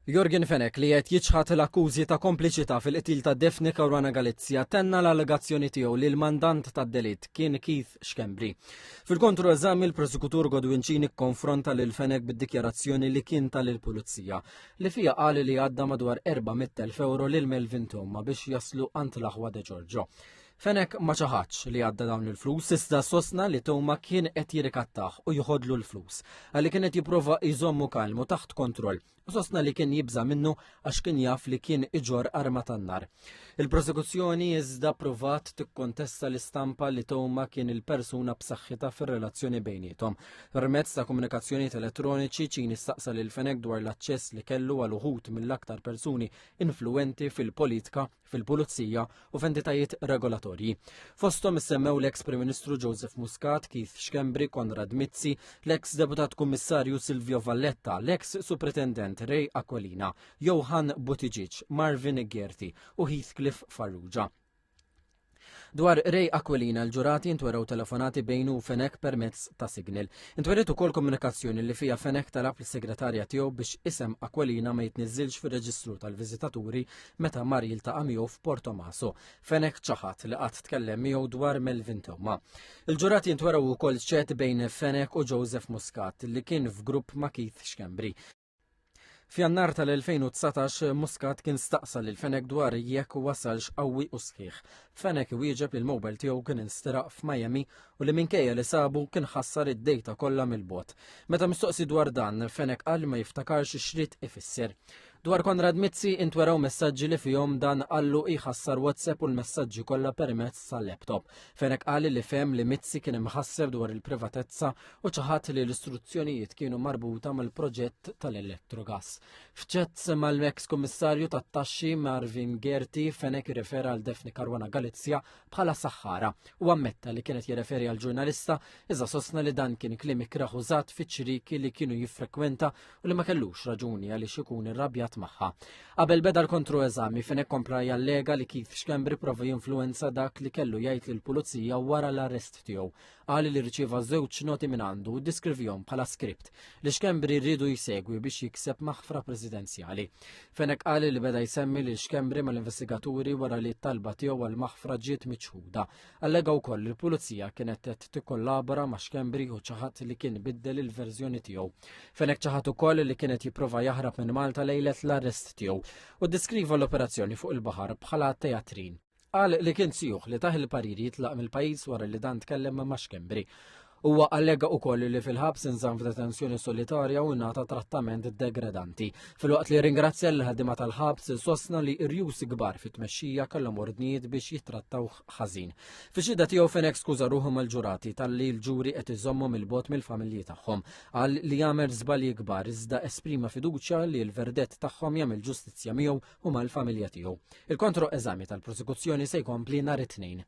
Jorgen Fenek li qed jiġħad l-akkużi ta' kompliċità fil-qtil ta' Daphne Caruana Galizia tenna l-allegazzjoni tiegħu li l-mandant tad-delitt kien Keith Schembri. Fil-kontro eżami l-prosekutur Godwin Cini konfronta lil Fenek bid-dikjarazzjoni li kien tal-pulizija li fija qal li għadda madwar 400,000 euro lil Melvin Thoma biex jaslu ant l-aħwa de Giorgio. Fenek ma ċaħatx li għadda dawn il-flus, iżda sostna li Thoma kien qed jirikattaħ u jħodlu l-flus, għalli kien qed jipprova jżommu kalmu taħt kontroll, u sostna li kien jibża minnu għax kien jaf li kien iġor arma tan-nar. Il-prosekuzzjoni iżda provat tikkontesta l-istampa li Thoma kien il-persuna b'saħħitha fir-relazzjoni bejniethom. Permezz ta' komunikazzjonijiet elettroniċi Cini staqsa lil Fenek dwar l-aċċess li kellu għal uħud mill-aktar persuni influenti fil-politika, fil-pulizija u f'entitajiet regolatorji. Fosthom issemmew l-eks Prim Ministru Joseph Muscat, Keith Schembri, Konrad Mizzi, l-eks Deputat Kummissarju Silvio Valletta, l-eks Supretendent Ray Aquilina, Johan Buttigieg, Marvin Gherty u Heathcliff Farrugia. Dwar Ray Aquilina l-ġurati intweraw telefonati bejnu u Fenek permezz ta' signal. Intweret ukoll komunikazzjoni li fija Fenek talab l-segretarja tiegħu biex isem Aquilina ma jitniżilx fir-reġistru tal-viżitaturi meta mar jiltaqa' miegħu f'Porto Maso. Fenek ċaħat li qatt tkellem miegħu dwar Melvin Thoma. Il-ġurati intweraw ukoll ċet bejn Fenek u Joseph Muscat li kien f'grupp ma' Keith Schembri. F'Jannar tal-2019 Muscat kien staqsa lil Fenek dwar jekk wasalx qawwi u sħiħ. Fenek wieġeb li l-mowbel tiegħu kien instiraq f'Miami u li minkejja li sabu kien ħassar id-dejta kollha mill-bot. Meta mistoqsi dwar dan, Fenek qal ma jiftakarx x'rid ifisser. Dwar Konrad Mizzi intweraw messaġġi li fihom dan qallu jħassar WhatsApp u l-messaġġi kollha permezz tal-laptop. Fenek qal li fehem li Mizzi kien imħasseb dwar il-privatezza u ċaħat li l-istruzzjonijiet kienu marbuta mal-proġett tal-elettrogas. F'ċett mal-ex kummissarju tat-taxxi Marvin Gherty, Fenek jirrefera għal Daphne Caruana Galizia bħala saħħara u ammetta li kienet jirreferi għal ġurnalista iżda sostna li dan kien kliem ikraħużat fiċ-ċiriki li kienu jiffrekwenta u li ma kellux raġuni għaliex ikun irrabjat magħha. Qabel beda l-kontro eżami Fenek kompra jallega li Keith Schembri prova jinfluenza dak li kellu jgħid lill-pulizija wara l-arrest tiegħu. Qal li rċieva żewġ noti minn għandu u ddiskrivihom bħala skript li Schembri rridu jsegwi biex jikseb maħfra presidenzjali. Fenek qal li beda jsemmi lil Schembri mal-investigaturi wara li t-talba tiegħu għal maħfra ġiet miċħuda. Allega wkoll li l-pulizija kienet qed tikkollabora ma' Schembri u ċaħat li kien biddel il-verżjoni tiegħu. Fenek ċaħat ukoll li kienet jipprova jaħrab minn Malta lejlet l-arrest tiegħu u ddiskriva l-operazzjoni fuq il-baħar bħala teatrin. Qal li kien sjuħ li taħ il-pariri jitlaq mill-pajjiż wara li dan tkellem ma' Schembri. Huwa allega wkoll li fil-ħabs inżamm f'detenzjoni solitarja u ngħata trattament degradanti. Filwaqt li ringrazzja l-ħaddiema tal-ħabs sostna li rjusi kbar fit-tmexxija kellhom ordnijiet biex jittrattaw ħażin. Fix-xhieda tiegħu Fenek skuża ruħu mal-ġurati talli l-ġuri qed iżommhom il-bot mill-familji tagħhom. Qal li jagħmel żbalji kbar iżda esprima fiduċja li l-verdett tagħhom jagħmel ġustizzja miegħu u mal-familja tiegħu. Il-kontro eżami tal-prosekuzzjoni se jkompli nhar it-tnejn.